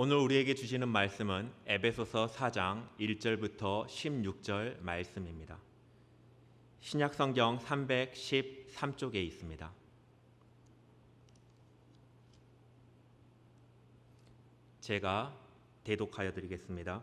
오늘 우리에게 주시는 말씀은 에베소서 4장 1절부터 16절 말씀입니다. 신약성경 313쪽에 있습니다. 제가 대독하여 드리겠습니다.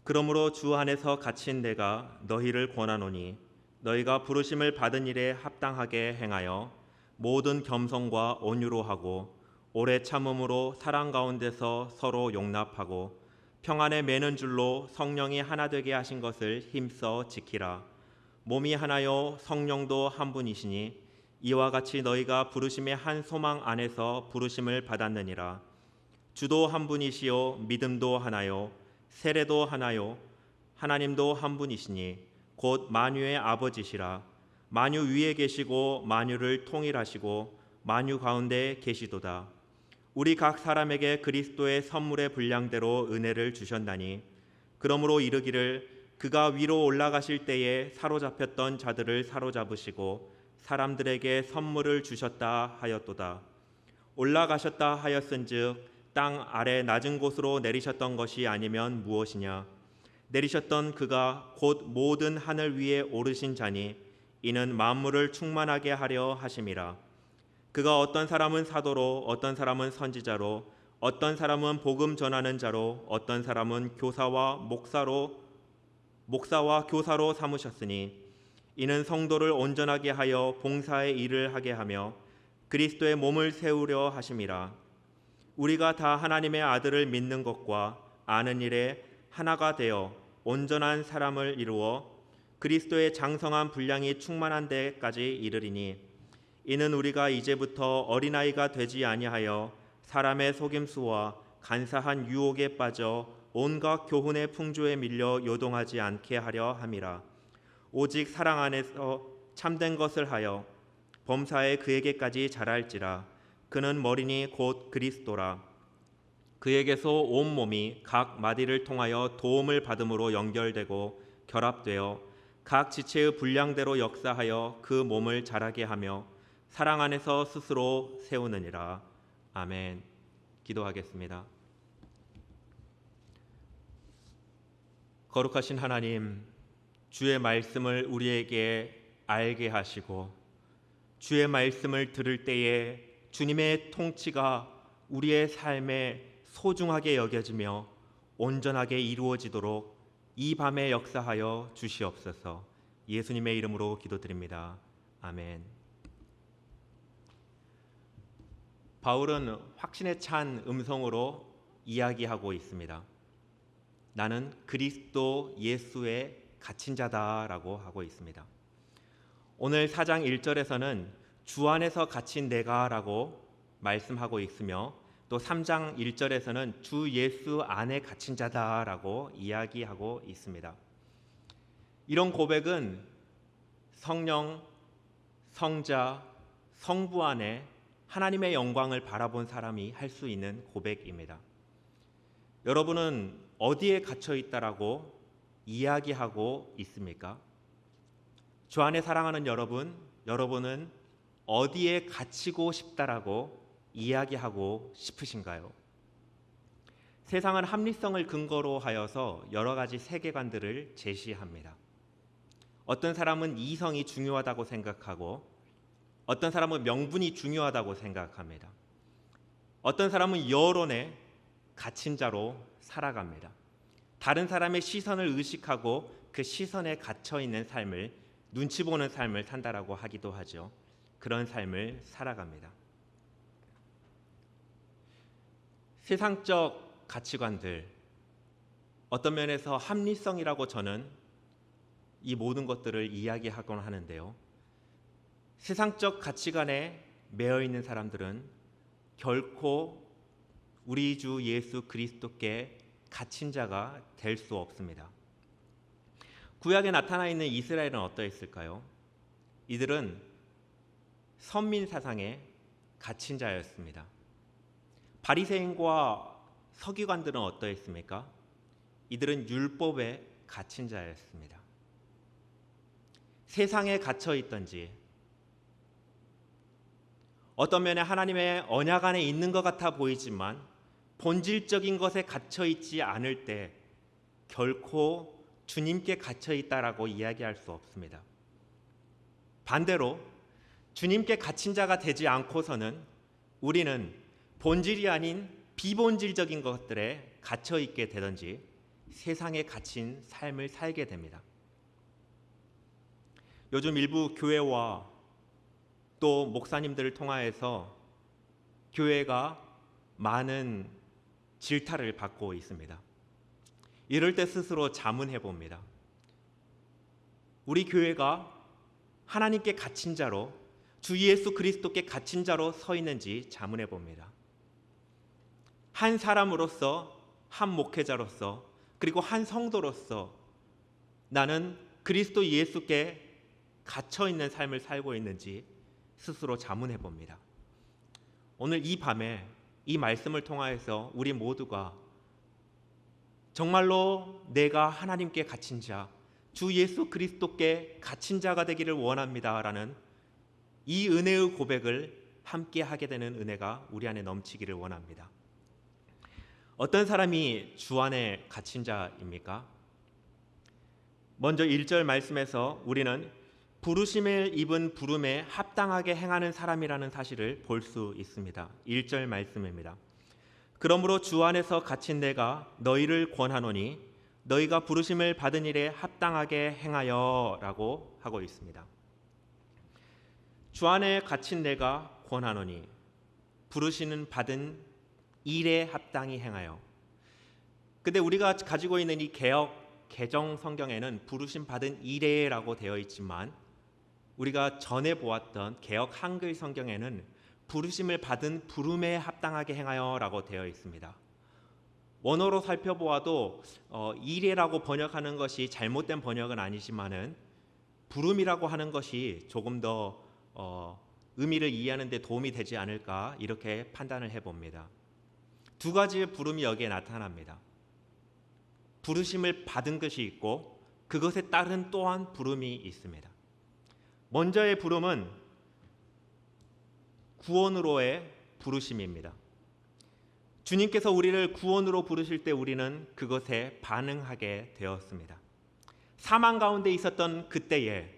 그러므로 주 안에서 갇힌 내가 너희를 권하노니 너희가 부르심을 받은 일에 합당하게 행하여 모든 겸손과 온유로 하고 오래 참음으로 사랑 가운데서 서로 용납하고 평안에 매는 줄로 성령이 하나 되게 하신 것을 힘써 지키라. 몸이 하나요 성령도 한 분이시니 이와 같이 너희가 부르심의 한 소망 안에서 부르심을 받았느니라. 주도 한 분이시요 믿음도 하나요 세례도 하나요 하나님도 한 분이시니 곧 만유의 아버지시라. 만유 위에 계시고 만유를 통일하시고 만유 가운데 계시도다. 우리 각 사람에게 그리스도의 선물의 분량대로 은혜를 주셨나니 그러므로 이르기를 그가 위로 올라가실 때에 사로잡혔던 자들을 사로잡으시고 사람들에게 선물을 주셨다 하였도다. 올라가셨다 하였은즉 땅 아래 낮은 곳으로 내리셨던 것이 아니면 무엇이냐. 내리셨던 그가 곧 모든 하늘 위에 오르신 자니 이는 만물을 충만하게 하려 하심이라. 그가 어떤 사람은 사도로 어떤 사람은 선지자로 어떤 사람은 복음 전하는 자로 어떤 사람은 목사와 교사로 삼으셨으니 이는 성도를 온전하게 하여 봉사의 일을 하게 하며 그리스도의 몸을 세우려 하심이라. 우리가 다 하나님의 아들을 믿는 것과 아는 일에 하나가 되어 온전한 사람을 이루어 그리스도의 장성한 분량이 충만한 데까지 이르리니 이는 우리가 이제부터 어린아이가 되지 아니하여 사람의 속임수와 간사한 유혹에 빠져 온갖 교훈의 풍조에 밀려 요동하지 않게 하려 함이라. 오직 사랑 안에서 참된 것을 하여 범사에 그에게까지 자랄지라. 그는 머리니 곧 그리스도라. 그에게서 온 몸이 각 마디를 통하여 도움을 받음으로 연결되고 결합되어 각 지체의 분량대로 역사하여 그 몸을 자라게 하며 사랑 안에서 스스로 세우느니라. 아멘. 기도하겠습니다. 거룩하신 하나님, 주의 말씀을 우리에게 알게 하시고 주의 말씀을 들을 때에 주님의 통치가 우리의 삶에 소중하게 여겨지며 온전하게 이루어지도록 이 밤에 역사하여 주시옵소서. 예수님의 이름으로 기도드립니다. 아멘. 바울은 확신에 찬 음성으로 이야기하고 있습니다. 나는 그리스도 예수의 갇힌 자다라고 하고 있습니다. 오늘 4장 1절에서는 주 안에서 갇힌 내가라고 말씀하고 있으며 또 3장 1절에서는 주 예수 안에 갇힌 자다라고 이야기하고 있습니다. 이런 고백은 성령, 성자, 성부 안에 하나님의 영광을 바라본 사람이 할 수 있는 고백입니다. 여러분은 어디에 갇혀 있다라고 이야기하고 있습니까? 주 안에 사랑하는 여러분은 어디에 갇히고 싶다라고 이야기하고 싶으신가요? 세상은 합리성을 근거로 하여서 여러 가지 세계관들을 제시합니다. 어떤 사람은 이성이 중요하다고 생각하고 어떤 사람은 명분이 중요하다고 생각합니다. 어떤 사람은 여론에 갇힌 자로 살아갑니다. 다른 사람의 시선을 의식하고 그 시선에 갇혀 있는 삶을 눈치 보는 삶을 산다라고 하기도 하죠. 그런 삶을 살아갑니다. 세상적 가치관들, 어떤 면에서 합리성이라고 저는 이 모든 것들을 이야기하곤 하는데요. 세상적 가치관에 매여 있는 사람들은 결코 우리 주 예수 그리스도께 갇힌 자가 될 수 없습니다. 구약에 나타나 있는 이스라엘은 어떠했을까요? 이들은 선민 사상에 갇힌 자였습니다. 바리새인과 서기관들은 어떠했습니까? 이들은 율법에 갇힌 자였습니다. 세상에 갇혀 있던지 어떤 면에 하나님의 언약 안에 있는 것 같아 보이지만 본질적인 것에 갇혀 있지 않을 때 결코 주님께 갇혀 있다라고 이야기할 수 없습니다. 반대로 주님께 갇힌 자가 되지 않고서는 우리는 본질이 아닌 비본질적인 것들에 갇혀 있게 되든지 세상에 갇힌 삶을 살게 됩니다. 요즘 일부 교회와 또 목사님들을 통하여서 교회가 많은 질타를 받고 있습니다. 이럴 때 스스로 자문해 봅니다. 우리 교회가 하나님께 갇힌 자로, 주 예수 그리스도께 갇힌 자로 서 있는지 자문해 봅니다. 한 사람으로서, 한 목회자로서, 그리고 한 성도로서 나는 그리스도 예수께 갇혀 있는 삶을 살고 있는지 스스로 자문해 봅니다. 오늘 이 밤에 이 말씀을 통하여서 우리 모두가 정말로 내가 하나님께 갇힌 자, 주 예수 그리스도께 갇힌 자가 되기를 원합니다라는 이 은혜의 고백을 함께 하게 되는 은혜가 우리 안에 넘치기를 원합니다. 어떤 사람이 주 안에 갇힌 자입니까? 먼저 1절 말씀에서 우리는 부르심을 입은 부름에 합당하게 행하는 사람이라는 사실을 볼 수 있습니다. 1절 말씀입니다. 그러므로 주 안에서 갇힌 내가 너희를 권하노니 너희가 부르심을 받은 일에 합당하게 행하여 라고 하고 있습니다. 주 안에 갇힌 내가 권하노니 부르시는 받은 일에 합당히 행하여. 근데 우리가 가지고 있는 이 개정 성경에는 부르심 받은 일에라고 되어 있지만 우리가 전에 보았던 개역 한글 성경에는 부르심을 받은 부름에 합당하게 행하여라고 되어 있습니다. 원어로 살펴보아도 일에라고 번역하는 것이 잘못된 번역은 아니지만은 부름이라고 하는 것이 조금 더 의미를 이해하는 데 도움이 되지 않을까 이렇게 판단을 해봅니다. 두 가지의 부름이 여기에 나타납니다. 부르심을 받은 것이 있고 그것에 따른 또한 부름이 있습니다. 먼저의 부름은 구원으로의 부르심입니다. 주님께서 우리를 구원으로 부르실 때 우리는 그것에 반응하게 되었습니다. 사망 가운데 있었던 그때에,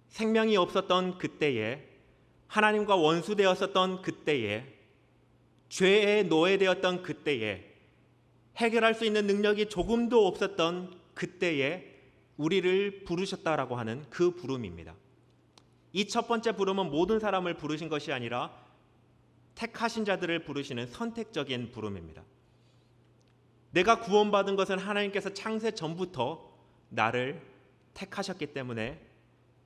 생명이 없었던 그때에, 하나님과 원수되었었던 그때에, 죄에 노예되었던 그때에, 해결할 수 있는 능력이 조금도 없었던 그때에 우리를 부르셨다라고 하는 그 부름입니다. 이 첫 번째 부름은 모든 사람을 부르신 것이 아니라 택하신 자들을 부르시는 선택적인 부름입니다. 내가 구원받은 것은 하나님께서 창세 전부터 나를 택하셨기 때문에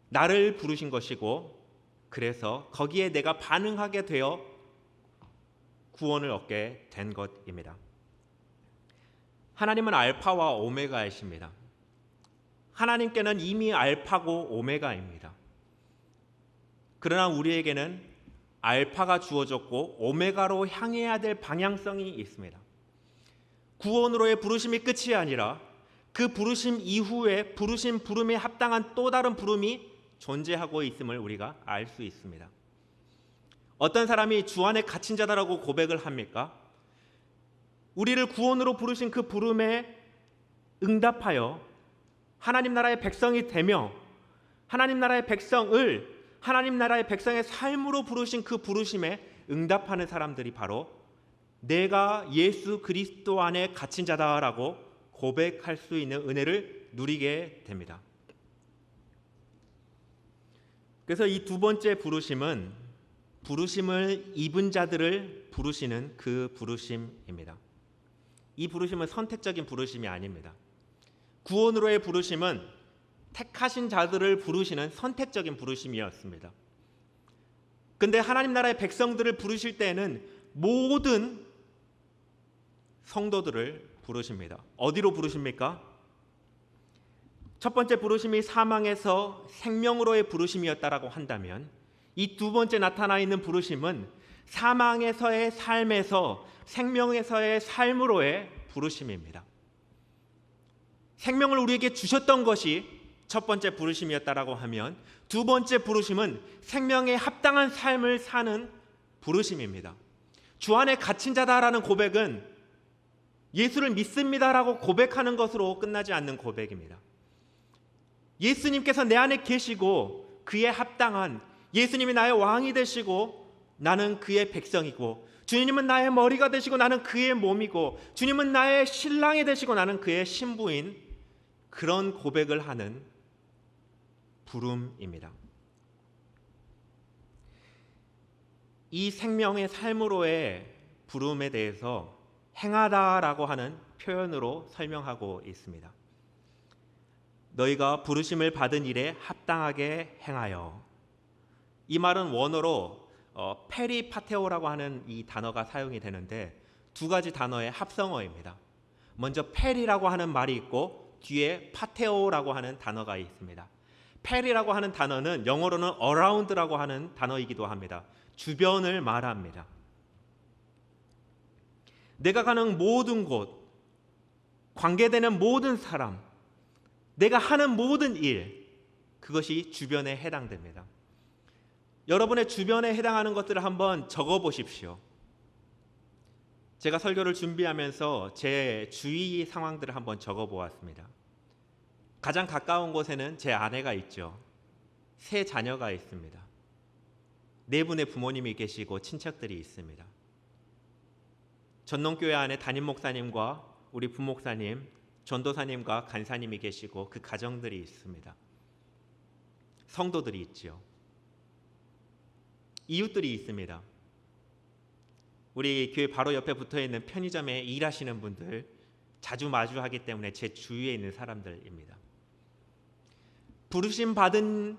나를 부르신 것이고, 그래서 거기에 내가 반응하게 되어 구원을 얻게 된 것입니다. 하나님은 알파와 오메가이십니다. 하나님께는 이미 알파고 오메가입니다. 그러나 우리에게는 알파가 주어졌고 오메가로 향해야 될 방향성이 있습니다. 구원으로의 부르심이 끝이 아니라 그 부르심 이후에 부름에 합당한 또 다른 부름이 존재하고 있음을 우리가 알 수 있습니다. 어떤 사람이 주 안에 갇힌 자다라고 고백을 합니까? 우리를 구원으로 부르신 그 부름에 응답하여 하나님 나라의 백성이 되며 하나님 나라의 백성의 삶으로 부르신 그 부르심에 응답하는 사람들이 바로 내가 예수 그리스도 안에 갇힌 자다라고 고백할 수 있는 은혜를 누리게 됩니다. 그래서 이 두 번째 부르심은 부르심을 입은 자들을 부르시는 그 부르심입니다. 이 부르심은 선택적인 부르심이 아닙니다. 구원으로의 부르심은 택하신 자들을 부르시는 선택적인 부르심이었습니다. 그런데 하나님 나라의 백성들을 부르실 때에는 모든 성도들을 부르십니다. 어디로 부르십니까? 첫 번째 부르심이 사망에서 생명으로의 부르심이었다라고 한다면 이 두 번째 나타나 있는 부르심은 사망에서의 삶에서 생명에서의 삶으로의 부르심입니다. 생명을 우리에게 주셨던 것이 첫 번째 부르심이었다라고 하면 두 번째 부르심은 생명에 합당한 삶을 사는 부르심입니다. 주 안에 갇힌 자다라는 고백은 예수를 믿습니다라고 고백하는 것으로 끝나지 않는 고백입니다. 예수님께서 내 안에 계시고 그에 합당한, 예수님이 나의 왕이 되시고 나는 그의 백성이고, 주님은 나의 머리가 되시고 나는 그의 몸이고, 주님은 나의 신랑이 되시고 나는 그의 신부인, 그런 고백을 하는 부름입니다. 이 생명의 삶으로의 부름에 대해서 행하다라고 하는 표현으로 설명하고 있습니다. 너희가 부르심을 받은 일에 합당하게 행하여. 이 말은 원어로 페리파테오라고 하는 이 단어가 사용이 되는데, 두 가지 단어의 합성어입니다. 먼저 페리라고 하는 말이 있고 뒤에 파테오라고 하는 단어가 있습니다. 페리라고 하는 단어는 영어로는 around라고 하는 단어이기도 합니다. 주변을 말합니다. 내가 가는 모든 곳, 관계되는 모든 사람, 내가 하는 모든 일, 그것이 주변에 해당됩니다. 여러분의 주변에 해당하는 것들을 한번 적어 보십시오. 제가 설교를 준비하면서 제 주위 상황들을 한번 적어 보았습니다. 가장 가까운 곳에는 제 아내가 있죠. 세 자녀가 있습니다. 네 분의 부모님이 계시고 친척들이 있습니다. 전농교회 안에 담임 목사님과 우리 부목사님, 전도사님과 간사님이 계시고 그 가정들이 있습니다. 성도들이 있죠. 이웃들이 있습니다. 우리 교회 바로 옆에 붙어있는 편의점에 일하시는 분들, 자주 마주하기 때문에 제 주위에 있는 사람들입니다. 부르심 받은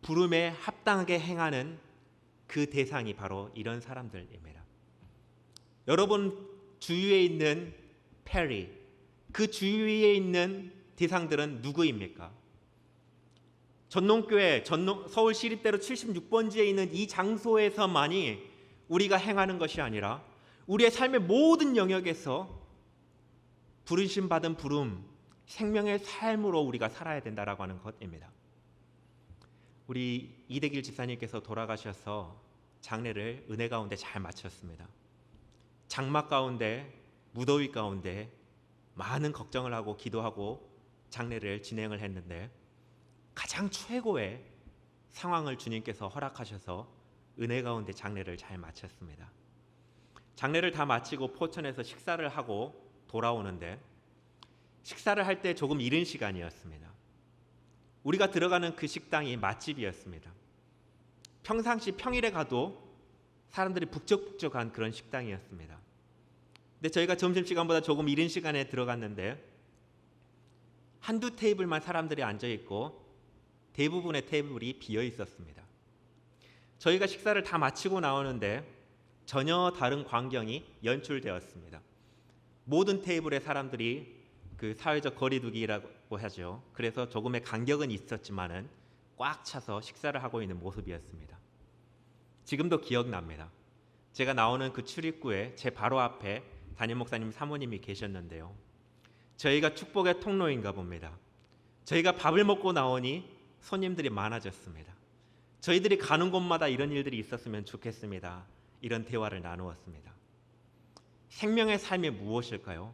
부름에 합당하게 행하는 그 대상이 바로 이런 사람들입니다. 여러분 주위에 있는 페리, 그 주위에 있는 대상들은 누구입니까? 전농교회, 서울시립대로 76번지에 있는 이 장소에서만이 우리가 행하는 것이 아니라 우리의 삶의 모든 영역에서 부르심 받은 부름, 생명의 삶으로 우리가 살아야 된다라고 하는 것입니다. 우리 이대길 집사님께서 돌아가셔서 장례를 은혜 가운데 잘 마쳤습니다. 장막 가운데, 무더위 가운데 많은 걱정을 하고 기도하고 장례를 진행을 했는데, 가장 최고의 상황을 주님께서 허락하셔서 은혜 가운데 장례를 잘 마쳤습니다. 장례를 다 마치고 포천에서 식사를 하고 돌아오는데, 식사를 할 때 조금 이른 시간이었습니다. 우리가 들어가는 그 식당이 맛집이었습니다. 평상시 평일에 가도 사람들이 북적북적한 그런 식당이었습니다. 근데 저희가 점심시간보다 조금 이른 시간에 들어갔는데 한두 테이블만 사람들이 앉아있고 대부분의 테이블이 비어 있었습니다. 저희가 식사를 다 마치고 나오는데 전혀 다른 광경이 연출되었습니다. 모든 테이블의 사람들이 그 사회적 거리두기라고 하죠. 그래서 조금의 간격은 있었지만은 꽉 차서 식사를 하고 있는 모습이었습니다. 지금도 기억납니다. 제가 나오는 그 출입구에 제 바로 앞에 담임 목사님 사모님이 계셨는데요. 저희가 축복의 통로인가 봅니다. 저희가 밥을 먹고 나오니 손님들이 많아졌습니다. 저희들이 가는 곳마다 이런 일들이 있었으면 좋겠습니다. 이런 대화를 나누었습니다. 생명의 삶이 무엇일까요?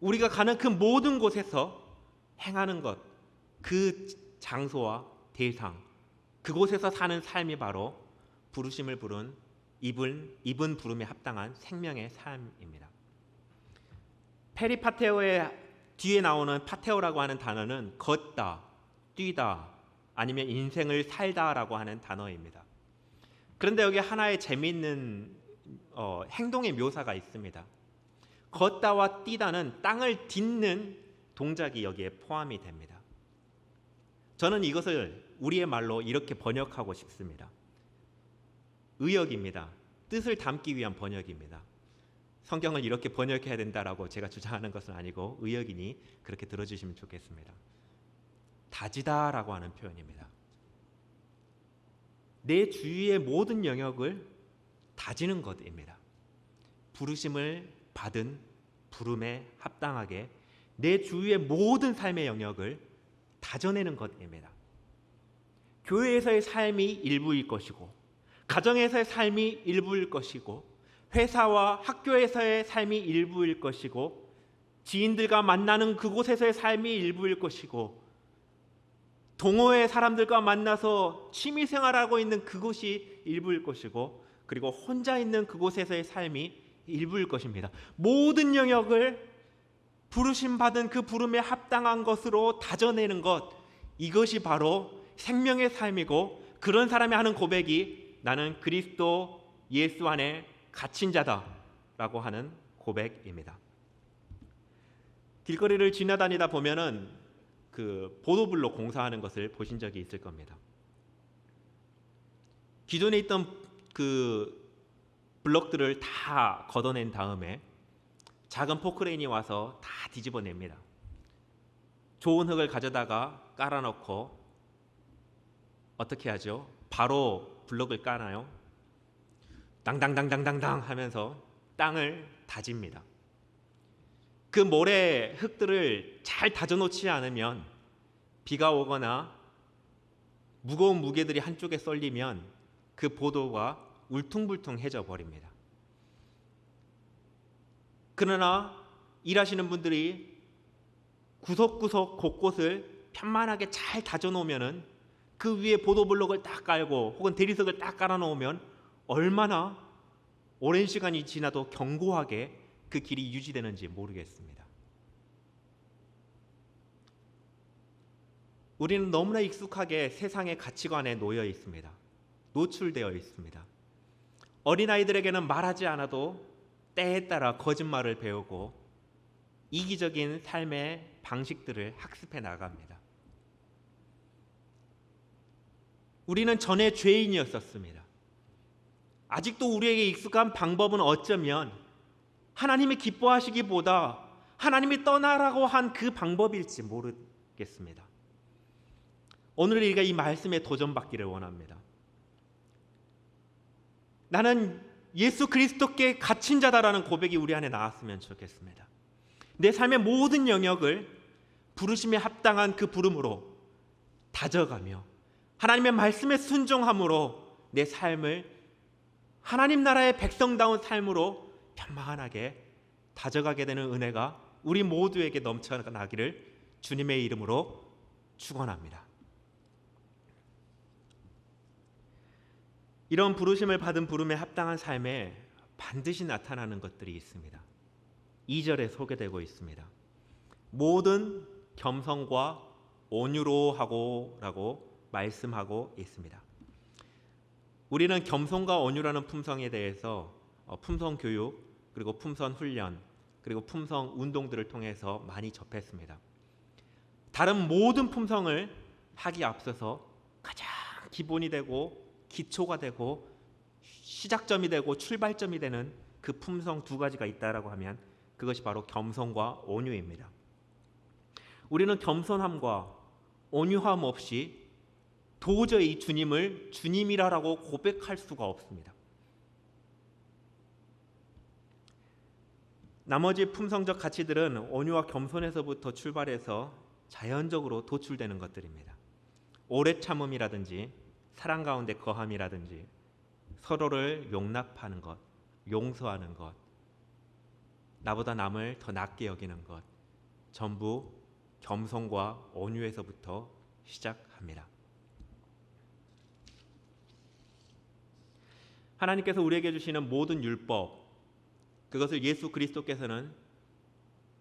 우리가 가는 그 모든 곳에서 행하는 것, 그 장소와 대상, 그곳에서 사는 삶이 바로 부르심을 부른 입은 부름에 합당한 생명의 삶입니다. 페리파테오의 뒤에 나오는 파테오라고 하는 단어는 걷다, 뛰다, 아니면 인생을 살다라고 하는 단어입니다. 그런데 여기 하나의 재미있는 행동의 묘사가 있습니다. 걷다와 뛰다는 땅을 딛는 동작이 여기에 포함이 됩니다. 저는 이것을 우리의 말로 이렇게 번역하고 싶습니다. 의역입니다. 뜻을 담기 위한 번역입니다. 성경을 이렇게 번역해야 된다라고 제가 주장하는 것은 아니고 의역이니 그렇게 들어주시면 좋겠습니다. 다지다라고 하는 표현입니다. 내 주위의 모든 영역을 다지는 것입니다. 부르심을 받은 부름에 합당하게 내 주위의 모든 삶의 영역을 다져내는 것입니다. 교회에서의 삶이 일부일 것이고, 가정에서의 삶이 일부일 것이고, 회사와 학교에서의 삶이 일부일 것이고, 지인들과 만나는 그곳에서의 삶이 일부일 것이고, 동호회 사람들과 만나서 취미생활하고 있는 그곳이 일부일 것이고, 그리고 혼자 있는 그곳에서의 삶이 일부일 것입니다. 모든 영역을 부르심 받은 그 부름에 합당한 것으로 다져내는 것, 이것이 바로 생명의 삶이고, 그런 사람이 하는 고백이 나는 그리스도 예수 안에 갇힌 자다라고 하는 고백입니다. 길거리를 지나다니다 보면은 그 보도블록 공사하는 것을 보신 적이 있을 겁니다. 기존에 있던 그 블록들을 다 걷어낸 다음에 작은 포크레인이 와서 다 뒤집어냅니다. 좋은 흙을 가져다가 깔아놓고 어떻게 하죠? 바로 블록을 까나요? 당당당당당당 하면서 땅을 다집니다. 그 모래 흙들을 잘 다져놓지 않으면 비가 오거나 무거운 무게들이 한쪽에 쏠리면 그 보도가 울퉁불퉁해져 버립니다. 그러나 일하시는 분들이 구석구석 곳곳을 편만하게 잘 다져놓으면 그 위에 보도블록을 딱 깔고 혹은 대리석을 딱 깔아놓으면 얼마나 오랜 시간이 지나도 견고하게 그 길이 유지되는지 모르겠습니다. 우리는 너무나 익숙하게 세상의 가치관에 놓여 있습니다. 노출되어 있습니다. 어린아이들에게는 말하지 않아도 때에 따라 거짓말을 배우고 이기적인 삶의 방식들을 학습해 나갑니다. 우리는 전에 죄인이었었습니다. 아직도 우리에게 익숙한 방법은 어쩌면 하나님이 기뻐하시기보다 하나님이 떠나라고 한 그 방법일지 모르겠습니다. 오늘 우리가 이 말씀에 도전받기를 원합니다. 나는 예수 그리스도께 갇힌 자다라는 고백이 우리 안에 나왔으면 좋겠습니다. 내 삶의 모든 영역을 부르심에 합당한 그 부름으로 다져가며 하나님의 말씀에 순종함으로 내 삶을 하나님 나라의 백성다운 삶으로 편만하게 다져가게 되는 은혜가 우리 모두에게 넘쳐나기를 주님의 이름으로 축원합니다. 이런 부르심을 받은 부름에 합당한 삶에 반드시 나타나는 것들이 있습니다. 2절에 소개되고 있습니다. 모든 겸손과 온유로 하고라고 말씀하고 있습니다. 우리는 겸손과 온유라는 품성에 대해서 품성 교육, 그리고 품성 훈련, 그리고 품성 운동들을 통해서 많이 접했습니다. 다른 모든 품성을 하기 앞서서 가장 기본이 되고 기초가 되고 시작점이 되고 출발점이 되는 그 품성 두 가지가 있다라고 하면 그것이 바로 겸손과 온유입니다. 우리는 겸손함과 온유함 없이 도저히 주님을 주님이라고 고백할 수가 없습니다. 나머지 품성적 가치들은 온유와 겸손에서부터 출발해서 자연적으로 도출되는 것들입니다. 오래 참음이라든지 사랑 가운데 거함이라든지 서로를 용납하는 것, 용서하는 것, 나보다 남을 더 낮게 여기는 것, 전부 겸손과 온유에서부터 시작합니다. 하나님께서 우리에게 주시는 모든 율법, 그것을 예수 그리스도께서는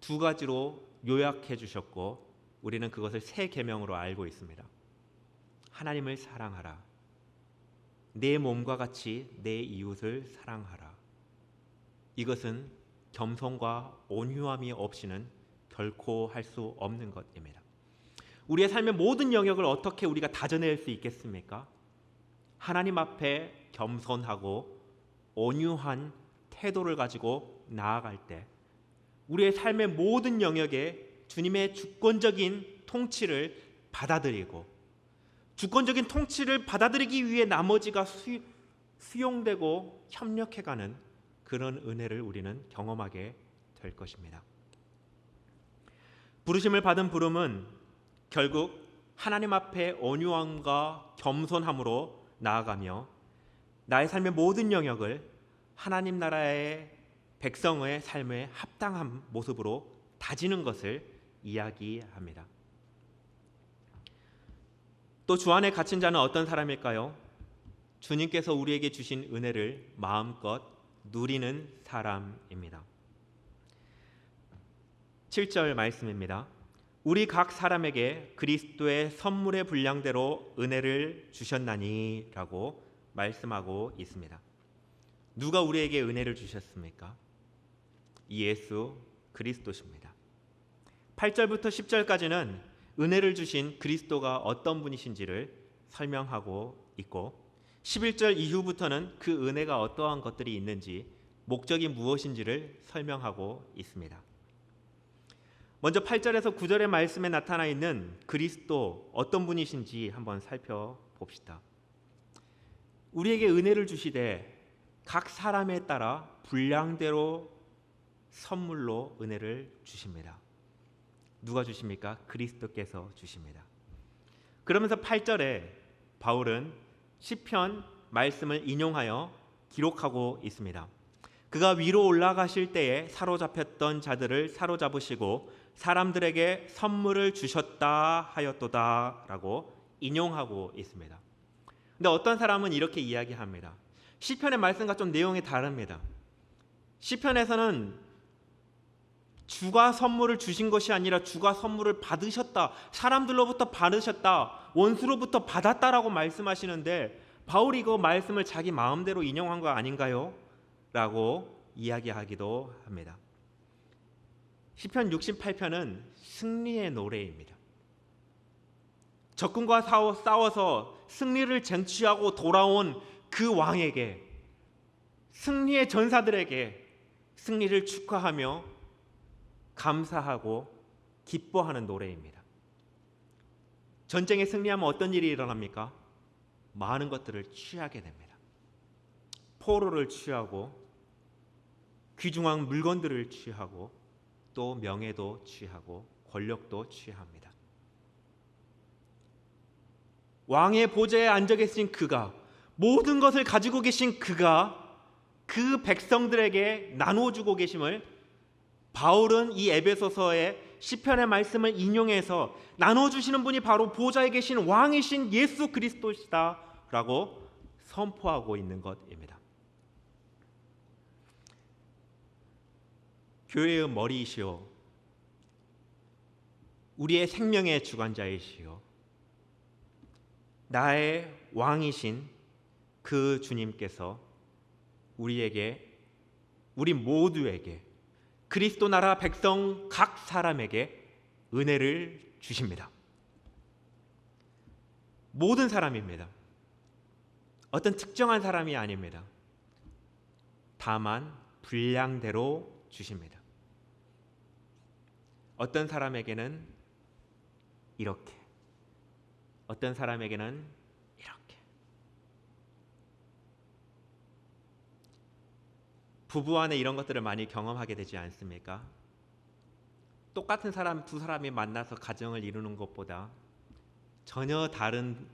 두 가지로 요약해 주셨고 우리는 그것을 세 계명으로 알고 있습니다. 하나님을 사랑하라. 내 몸과 같이 내 이웃을 사랑하라. 이것은 겸손과 온유함이 없이는 결코 할 수 없는 것입니다. 우리의 삶의 모든 영역을 어떻게 우리가 다져낼 수 있겠습니까? 하나님 앞에 겸손하고 온유한 태도를 가지고 나아갈 때 우리의 삶의 모든 영역에 주님의 주권적인 통치를 받아들이고 주권적인 통치를 받아들이기 위해 나머지가 수용되고 협력해가는 그런 은혜를 우리는 경험하게 될 것입니다. 부르심을 받은 부름은 결국 하나님 앞에 온유함과 겸손함으로 나아가며 나의 삶의 모든 영역을 하나님 나라의 백성의 삶에 합당한 모습으로 다지는 것을 이야기합니다. 또 주 안에 갇힌 자는 어떤 사람일까요? 주님께서 우리에게 주신 은혜를 마음껏 누리는 사람입니다. 7절 말씀입니다. 우리 각 사람에게 그리스도의 선물의 분량대로 은혜를 주셨나니 라고 말씀하고 있습니다. 누가 우리에게 은혜를 주셨습니까? 예수 그리스도십니다. 8절부터 10절까지는 은혜를 주신 그리스도가 어떤 분이신지를 설명하고 있고 11절 이후부터는 그 은혜가 어떠한 것들이 있는지 목적이 무엇인지를 설명하고 있습니다. 먼저 8절에서 9절의 말씀에 나타나 있는 그리스도 어떤 분이신지 한번 살펴봅시다. 우리에게 은혜를 주시되 각 사람에 따라 분량대로 선물로 은혜를 주십니다. 누가 주십니까? 그리스도께서 주십니다. 그러면서 8절에 바울은 시편 말씀을 인용하여 기록하고 있습니다. 그가 위로 올라가실 때에 사로잡혔던 자들을 사로잡으시고 사람들에게 선물을 주셨다 하였도다 라고 인용하고 있습니다. 근데 어떤 사람은 이렇게 이야기합니다. 시편의 말씀과 좀 내용이 다릅니다. 시편에서는 주가 선물을 주신 것이 아니라 주가 선물을 받으셨다, 사람들로부터 받으셨다, 원수로부터 받았다라고 말씀하시는데 바울이 그 말씀을 자기 마음대로 인용한 거 아닌가요? 라고 이야기하기도 합니다. 시편 68편은 승리의 노래입니다. 적군과 싸워서 승리를 쟁취하고 돌아온 그 왕에게, 승리의 전사들에게 승리를 축하하며 감사하고 기뻐하는 노래입니다. 전쟁에 승리하면 어떤 일이 일어납니까? 많은 것들을 취하게 됩니다. 포로를 취하고 귀중한 물건들을 취하고 또 명예도 취하고 권력도 취합니다. 왕의 보좌에 앉아 계신 그가, 모든 것을 가지고 계신 그가 그 백성들에게 나눠주고 계심을 바울은 이 에베소서의 시편의 말씀을 인용해서 나눠주시는 분이 바로 보좌에 계신 왕이신 예수 그리스도시다라고 선포하고 있는 것입니다. 교회의 머리이시오, 우리의 생명의 주관자이시오, 나의 왕이신 그 주님께서 우리 모두에게, 그리스도 나라 백성 각 사람에게 은혜를 주십니다. 모든 사람입니다. 어떤 특정한 사람이 아닙니다. 다만 분량대로 주십니다. 어떤 사람에게는 이렇게, 어떤 사람에게는 이렇게. 부부 안에 이런 것들을 많이 경험하게 되지 않습니까? 똑같은 사람 두 사람이 만나서 가정을 이루는 것보다 전혀 다른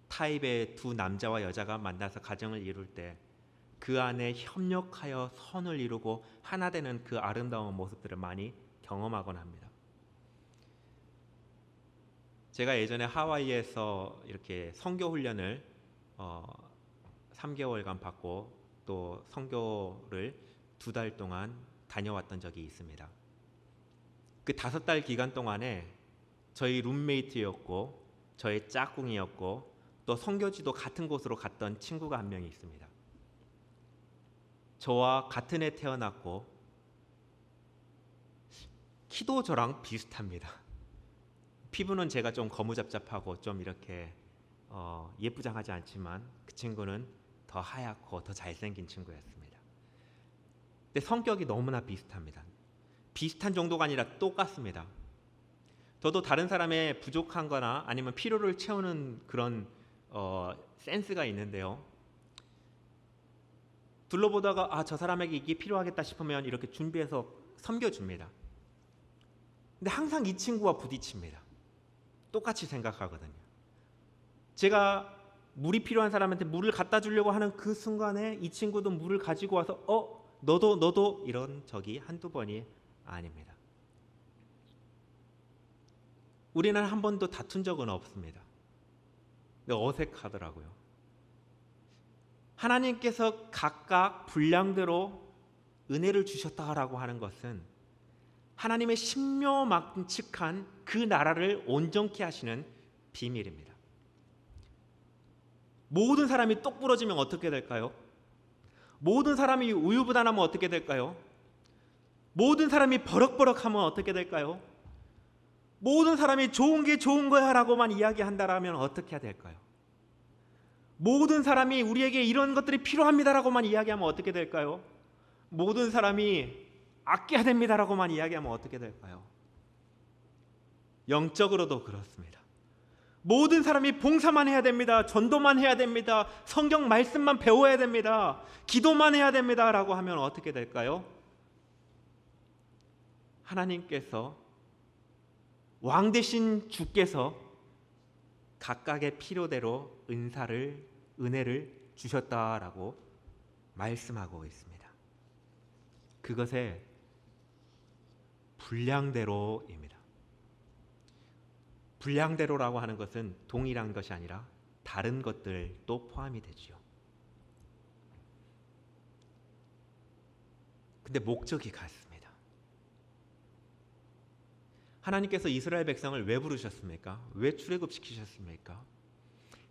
타입의 두 남자와 여자가 만나서 가정을 이룰 때 그 안에 협력하여 선을 이루고 하나 되는 그 아름다운 모습들을 많이 경험하곤 합니다. 제가 예전에 하와이에서 이렇게 선교 훈련을 3개월간 받고 또 선교를 2달 동안 다녀왔던 적이 있습니다. 그 5달 기간 동안에 저희 룸메이트였고 저의 짝꿍이었고 또 선교지도 같은 곳으로 갔던 친구가 한 명이 있습니다. 저와 같은 해 태어났고 키도 저랑 비슷합니다. 피부는 제가 좀 거무잡잡하고 좀 이렇게 예쁘장하지 않지만 그 친구는 더 하얗고 더 잘생긴 친구였습니다. 근데 성격이 너무나 비슷합니다. 비슷한 정도가 아니라 똑같습니다. 저도 다른 사람의 부족한 거나 아니면 필요를 채우는 그런 센스가 있는데요. 둘러보다가 저 사람에게 이게 필요하겠다 싶으면 이렇게 준비해서 섬겨줍니다. 근데 항상 이 친구와 부딪힙니다. 똑같이 생각하거든요. 제가 물이 필요한 사람한테 물을 갖다 주려고 하는 그 순간에 이 친구도 물을 가지고 와서 너도 이런 적이 한두 번이 아닙니다. 우리는 한 번도 다툰 적은 없습니다. 근데 어색하더라고요. 하나님께서 각각 분량대로 은혜를 주셨다라고 하는 것은 하나님의 신묘막측한 그 나라를 온전케 하시는 비밀입니다. 모든 사람이 똑 부러지면 어떻게 될까요? 모든 사람이 우유부단하면 어떻게 될까요? 모든 사람이 버럭버럭하면 어떻게 될까요? 모든 사람이 좋은 게 좋은 거야 라고만 이야기한다라면 어떻게 될까요? 모든 사람이 우리에게 이런 것들이 필요합니다라고만 이야기하면 어떻게 될까요? 모든 사람이 아껴야 됩니다라고만 이야기하면 어떻게 될까요? 영적으로도 그렇습니다. 모든 사람이 봉사만 해야 됩니다. 전도만 해야 됩니다. 성경 말씀만 배워야 됩니다. 기도만 해야 됩니다라고 하면 어떻게 될까요? 하나님께서 왕 되신 주께서 각각의 필요대로 은혜를 주셨다라고 말씀하고 있습니다. 그것의 분량대로입니다. 분량대로라고 하는 것은 동일한 것이 아니라 다른 것들도 포함이 되지요. 근데 목적이 같습니다. 하나님께서 이스라엘 백성을 왜 부르셨습니까? 왜 출애굽시키셨습니까?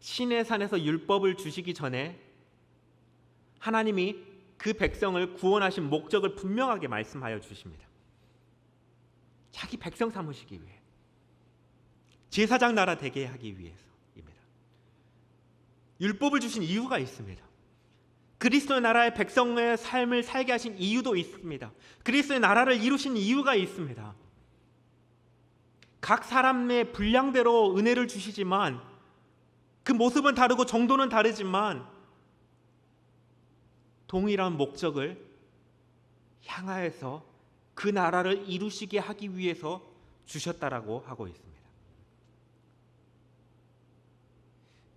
시내산에서 율법을 주시기 전에 하나님이 그 백성을 구원하신 목적을 분명하게 말씀하여 주십니다. 자기 백성 삼으시기 위해, 제사장 나라 되게 하기 위해서입니다. 율법을 주신 이유가 있습니다. 그리스도의 나라의 백성의 삶을 살게 하신 이유도 있습니다. 그리스도의 나라를 이루신 이유가 있습니다. 각 사람의 분량대로 은혜를 주시지만 그 모습은 다르고 정도는 다르지만 동일한 목적을 향하여서 그 나라를 이루시게 하기 위해서 주셨다라고 하고 있습니다.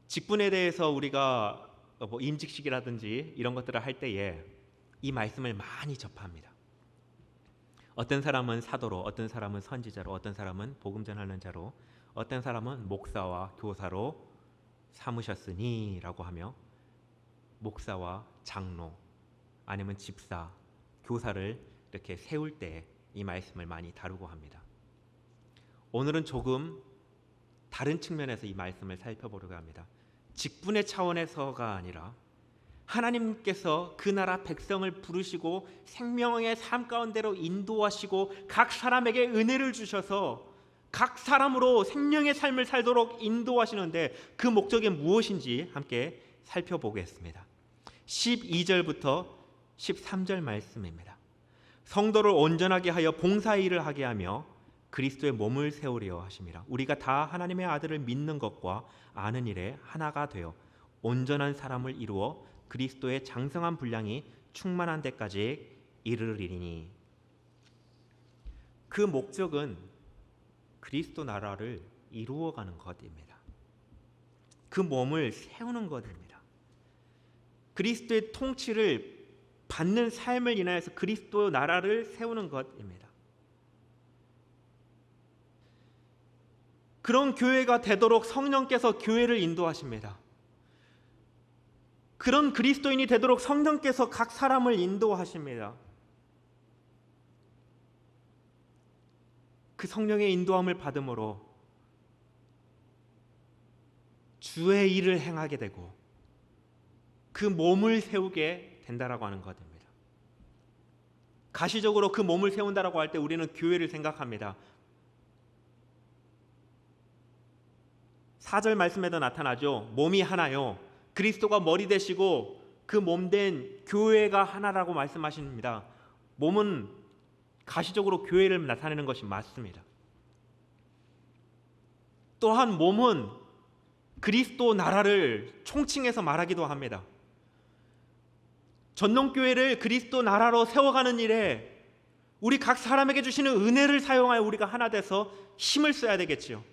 직분에 대해서 우리가 임직식이라든지 이런 것들을 할 때에 이 말씀을 많이 접합니다. 어떤 사람은 사도로, 어떤 사람은 선지자로, 어떤 사람은 복음 전하는 자로, 어떤 사람은 목사와 교사로 삼으셨으니 라고 하며 목사와 장로 아니면 집사, 교사를 이렇게 세울 때 이 말씀을 많이 다루고 합니다. 오늘은 조금 다른 측면에서 이 말씀을 살펴보려고 합니다. 직분의 차원에서가 아니라 하나님께서 그 나라 백성을 부르시고 생명의 삶 가운데로 인도하시고 각 사람에게 은혜를 주셔서 각 사람으로 생명의 삶을 살도록 인도하시는데 그 목적이 무엇인지 함께 살펴보겠습니다. 12절부터 13절 말씀입니다. 성도를 온전하게 하여 봉사의 일을 하게 하며 그리스도의 몸을 세우려 하심이라. 우리가 다 하나님의 아들을 믿는 것과 아는 일에 하나가 되어 온전한 사람을 이루어 그리스도의 장성한 분량이 충만한 데까지 이르리니. 그 목적은 그리스도 나라를 이루어가는 것입니다. 그 몸을 세우는 것입니다. 그리스도의 통치를 받는 삶을 인하여서 그리스도 나라를 세우는 것입니다. 그런 교회가 되도록 성령께서 교회를 인도하십니다. 그런 그리스도인이 되도록 성령께서 각 사람을 인도하십니다. 그 성령의 인도함을 받음으로 주의 일을 행하게 되고 그 몸을 세우게 된다라고 하는 것입니다. 가시적으로 그 몸을 세운다라고 할 때 우리는 교회를 생각합니다. 4절 말씀에도 나타나죠. 몸이 하나요. 그리스도가 머리 되시고 그 몸된 교회가 하나라고 말씀하십니다. 몸은 가시적으로 교회를 나타내는 것이 맞습니다. 또한 몸은 그리스도 나라를 총칭해서 말하기도 합니다. 전농교회를 그리스도 나라로 세워가는 일에 우리 각 사람에게 주시는 은혜를 사용하여 우리가 하나 돼서 힘을 써야 되겠지요.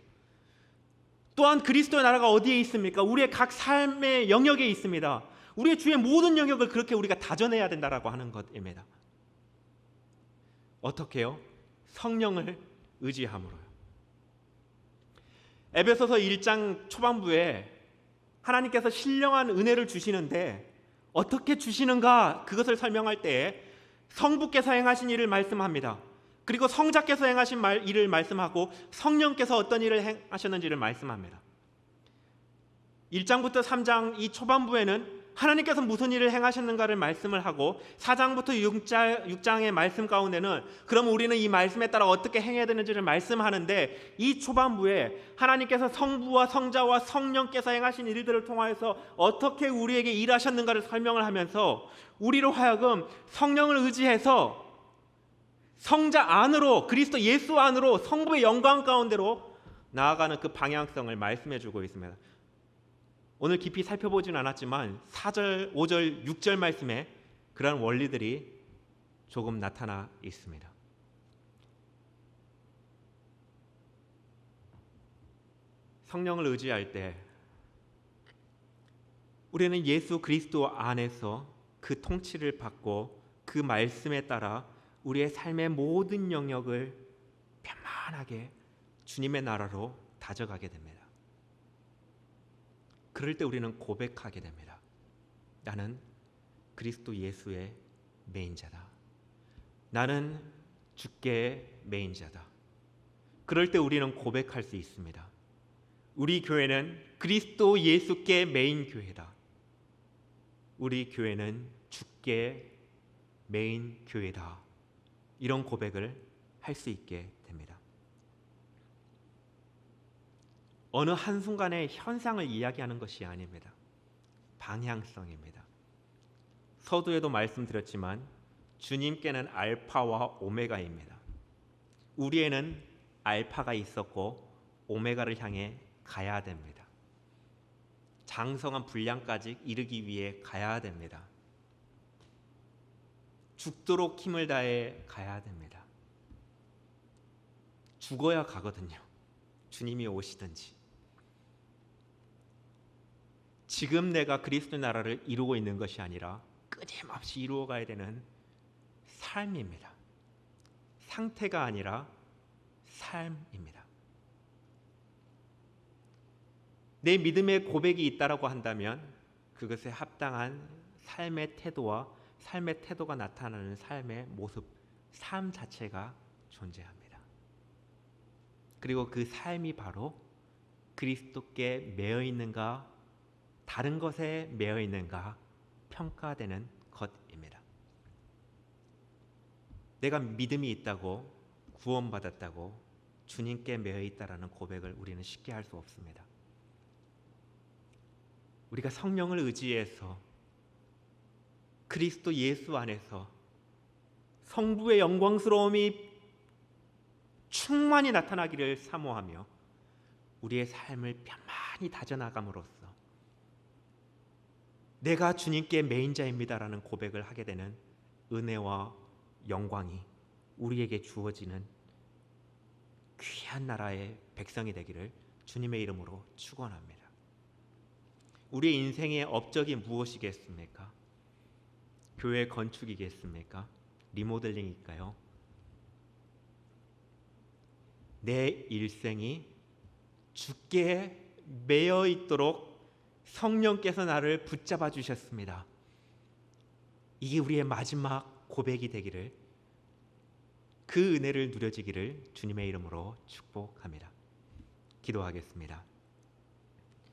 또한 그리스도의 나라가 어디에 있습니까? 우리의 각 삶의 영역에 있습니다. 우리의 주의 모든 영역을 그렇게 우리가 다져내야 된다라고 하는 것입니다. 어떻게요? 성령을 의지함으로요. 에베소서 1장 초반부에 하나님께서 신령한 은혜를 주시는데 어떻게 주시는가 그것을 설명할 때에 성부께서 행하신 일을 말씀합니다. 그리고 성자께서 행하신 일을 말씀하고 성령께서 어떤 일을 행하셨는지를 말씀합니다. 1장부터 3장 이 초반부에는 하나님께서 무슨 일을 행하셨는가를 말씀을 하고 4장부터 6장의 말씀 가운데는 그럼 우리는 이 말씀에 따라 어떻게 행해야 되는지를 말씀하는데 이 초반부에 하나님께서 성부와 성자와 성령께서 행하신 일들을 통하여서 어떻게 우리에게 일하셨는가를 설명을 하면서 우리로 하여금 성령을 의지해서 성자 안으로 그리스도 예수 안으로 성부의 영광 가운데로 나아가는 그 방향성을 말씀해 주고 있습니다. 오늘 깊이 살펴보지는 않았지만 4절, 5절, 6절 말씀에 그러한 원리들이 조금 나타나 있습니다. 성령을 의지할 때 우리는 예수 그리스도 안에서 그 통치를 받고 그 말씀에 따라 우리의 삶의 모든 영역을 편안하게 주님의 나라로 다져가게 됩니다. 그럴 때 우리는 고백하게 됩니다. 나는 그리스도 예수의 매인자다. 나는 주께의 매인자다. 그럴 때 우리는 고백할 수 있습니다. 우리 교회는 그리스도 예수께 메인 교회다. 우리 교회는 주께 메인 교회다. 이런 고백을 할 수 있게 됩니다. 어느 한순간의 현상을 이야기하는 것이 아닙니다. 방향성입니다. 서두에도 말씀드렸지만 주님께는 알파와 오메가입니다. 우리에는 알파가 있었고 오메가를 향해 가야 됩니다. 장성한 분량까지 이르기 위해 가야 됩니다. 죽도록 힘을 다해 가야 됩니다. 죽어야 가거든요. 주님이 오시든지. 지금 내가 그리스도 나라를 이루고 있는 것이 아니라 끊임없이 이루어 가야 되는 삶입니다. 상태가 아니라 삶입니다. 내 믿음의 고백이 있다라고 한다면 그것에 합당한 삶의 태도와 삶의 태도가 나타나는 삶의 모습, 삶 자체가 존재합니다. 그리고 그 삶이 바로 그리스도께 매여 있는가 다른 것에 매여 있는가 평가되는 것입니다. 내가 믿음이 있다고 구원받았다고 주님께 매여 있다라는 고백을 우리는 쉽게 할 수 없습니다. 우리가 성령을 의지해서 그리스도 예수 안에서 성부의 영광스러움이 충만히 나타나기를 사모하며 우리의 삶을 편안히 다져나감으로써 내가 주님께 매인자입니다라는 고백을 하게 되는 은혜와 영광이 우리에게 주어지는 귀한 나라의 백성이 되기를 주님의 이름으로 축원합니다. 우리의 인생의 업적이 무엇이겠습니까? 교회 건축이겠습니까? 리모델링일까요? 내 일생이 주께 매여 있도록 성령께서 나를 붙잡아 주셨습니다. 이게 우리의 마지막 고백이 되기를, 그 은혜를 누려지기를 주님의 이름으로 축복합니다. 기도하겠습니다.